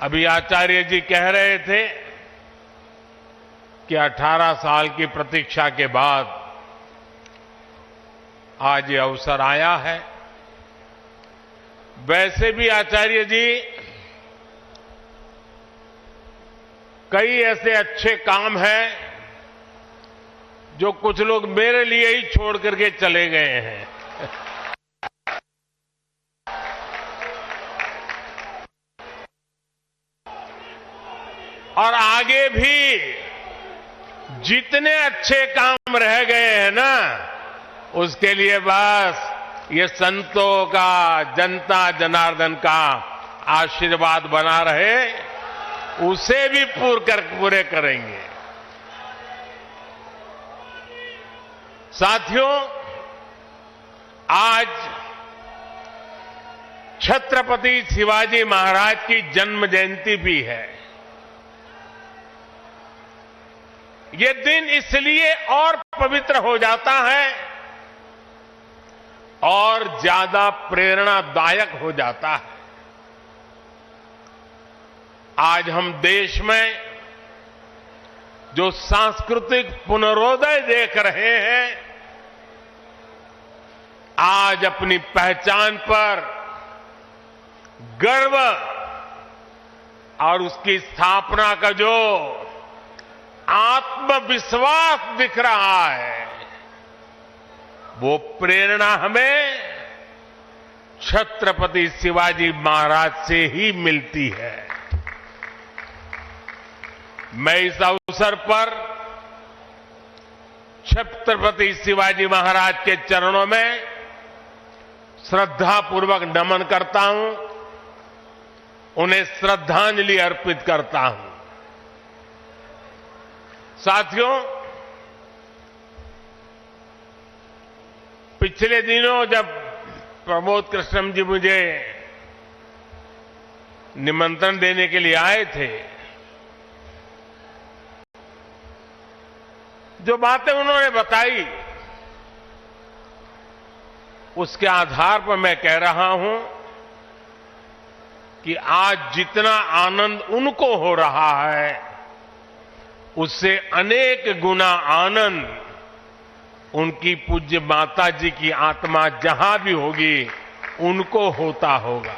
अभी आचार्य जी कह रहे थे कि 18 साल की प्रतीक्षा के बाद आज ये अवसर आया है। वैसे भी आचार्य जी कई ऐसे अच्छे काम हैं जो कुछ लोग मेरे लिए ही छोड़ करके चले गए हैं। और आगे भी जितने अच्छे काम रह गए हैं ना, उसके लिए बस ये संतों का, जनता जनार्दन का आशीर्वाद बना रहे, उसे भी पूरे करेंगे। साथियों, आज छत्रपति शिवाजी महाराज की जन्म जयंती भी है। ये दिन इसलिए और पवित्र हो जाता है और ज्यादा प्रेरणादायक हो जाता है। आज हम देश में जो सांस्कृतिक पुनरोदय देख रहे हैं, आज अपनी पहचान पर गर्व और उसकी स्थापना का जो आत्मविश्वास दिख रहा है, वो प्रेरणा हमें छत्रपति शिवाजी महाराज से ही मिलती है। मैं इस अवसर पर छत्रपति शिवाजी महाराज के चरणों में श्रद्धापूर्वक नमन करता हूं, उन्हें श्रद्धांजलि अर्पित करता हूं। साथियों, पिछले दिनों जब प्रमोद कृष्णम जी मुझे निमंत्रण देने के लिए आए थे, जो बातें उन्होंने बताई, उसके आधार पर मैं कह रहा हूं कि आज जितना आनंद उनको हो रहा है, उससे अनेक गुना आनंद उनकी पूज्य माता जी की आत्मा जहां भी होगी, उनको होता होगा।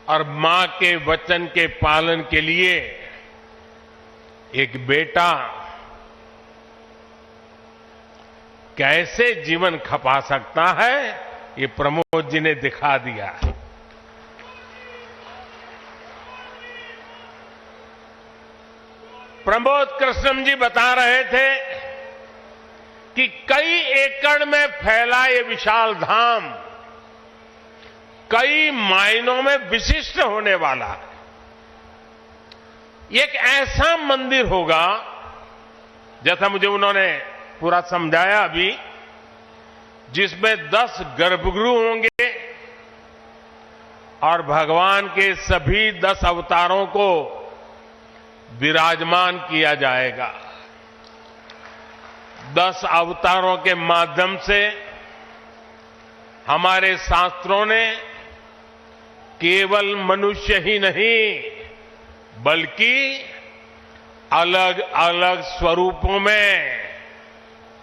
और मां के वचन के पालन के लिए एक बेटा कैसे जीवन खपा सकता है, ये प्रमोद जी ने दिखा दिया है। प्रमोद कृष्णम जी बता रहे थे कि कई एकड़ में फैला ये विशाल धाम कई मायनों में विशिष्ट होने वाला है। ये एक ऐसा मंदिर होगा, जैसा मुझे उन्होंने पूरा समझाया अभी, जिसमें 10 गर्भगृह होंगे और भगवान के सभी 10 अवतारों को विराजमान किया जाएगा। 10 अवतारों के माध्यम से हमारे शास्त्रों ने केवल मनुष्य ही नहीं, बल्कि अलग अलग स्वरूपों में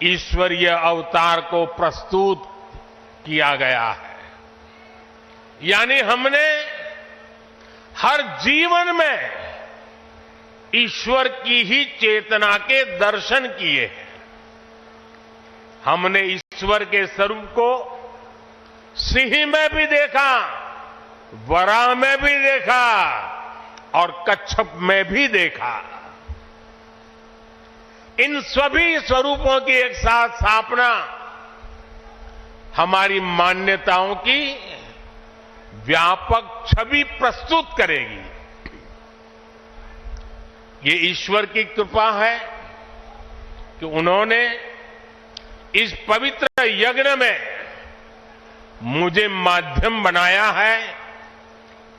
ईश्वरीय अवतार को प्रस्तुत किया गया है। यानी हमने हर जीवन में ईश्वर की ही चेतना के दर्शन किए हैं। हमने ईश्वर के स्वरूप को सिंह में भी देखा, वराह में भी देखा और कच्छप में भी देखा। इन सभी स्वरूपों की एक साथ स्थापना हमारी मान्यताओं की व्यापक छवि प्रस्तुत करेगी। ये ईश्वर की कृपा है कि उन्होंने इस पवित्र यज्ञ में मुझे माध्यम बनाया है,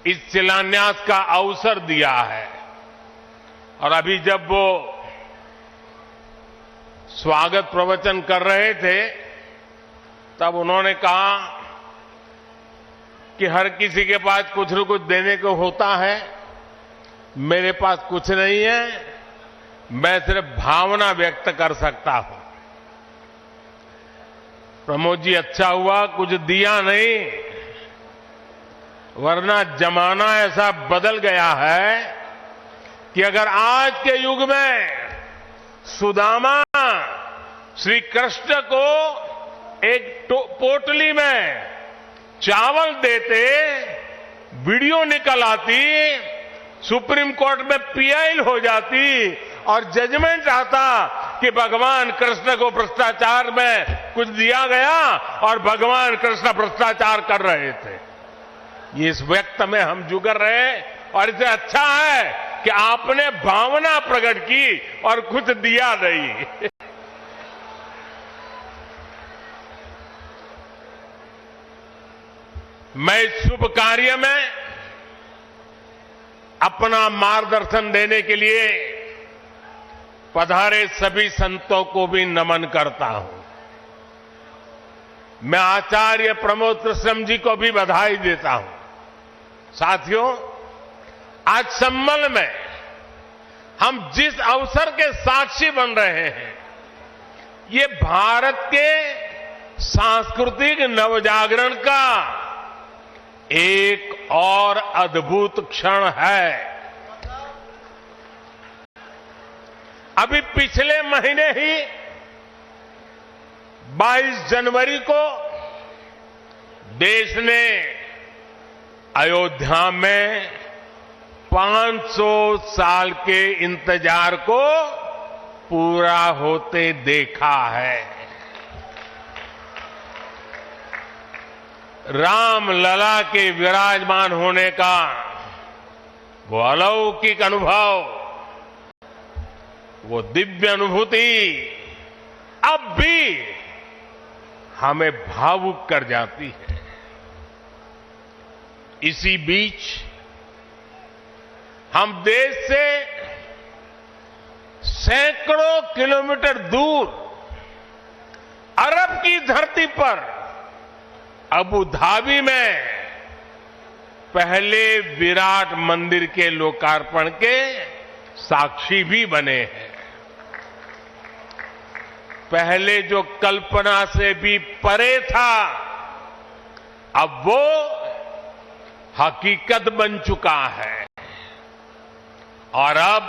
इस शिलान्यास का अवसर दिया है। और अभी जब वो स्वागत प्रवचन कर रहे थे, तब उन्होंने कहा कि हर किसी के पास कुछ न कुछ देने को होता है। मेरे पास कुछ नहीं है, मैं सिर्फ भावना व्यक्त कर सकता हूं। प्रमोद जी, अच्छा हुआ कुछ दिया नहीं, वरना जमाना ऐसा बदल गया है कि अगर आज के युग में सुदामा श्री कृष्ण को एक पोटली में चावल देते, वीडियो निकल आती, सुप्रीम कोर्ट में पीआई हो जाती और जजमेंट आता कि भगवान कृष्ण को भ्रष्टाचार में कुछ दिया गया और भगवान कृष्ण भ्रष्टाचार कर रहे थे। ये इस व्यक्त में हम जुगर रहे और इससे अच्छा है कि आपने भावना प्रकट की और कुछ दिया नहीं। मैं इस शुभ कार्य में अपना मार्गदर्शन देने के लिए पधारे सभी संतों को भी नमन करता हूं। मैं आचार्य प्रमोद कृष्णम जी को भी बधाई देता हूं। साथियों, आज संबल में हम जिस अवसर के साक्षी बन रहे हैं, ये भारत के सांस्कृतिक नवजागरण का एक और अद्भुत क्षण है। अभी पिछले महीने ही 22 जनवरी को देश ने अयोध्या में 500 साल के इंतजार को पूरा होते देखा है। राम लला के विराजमान होने का वो अलौकिक अनुभव, वो दिव्य अनुभूति अब भी हमें भावुक कर जाती है। इसी बीच हम देश से सैकड़ों किलोमीटर दूर अरब की धरती पर अबू धाबी में पहले विराट मंदिर के लोकार्पण के साक्षी भी बने हैं। पहले जो कल्पना से भी परे था, अब वो हकीकत बन चुका है। और अब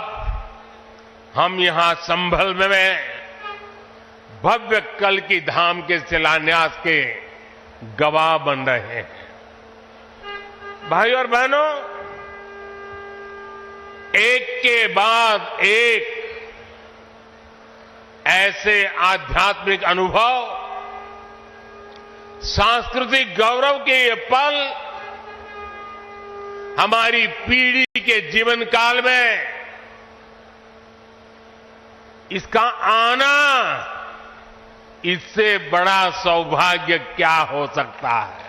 हम यहां संभल में भव्य कल की धाम के शिलान्यास के गवाह बन रहे हैं। भाई और बहनों, एक के बाद एक ऐसे आध्यात्मिक अनुभव, सांस्कृतिक गौरव के ये पल हमारी पीढ़ी के जीवन काल में इसका आना, इससे बड़ा सौभाग्य क्या हो सकता है।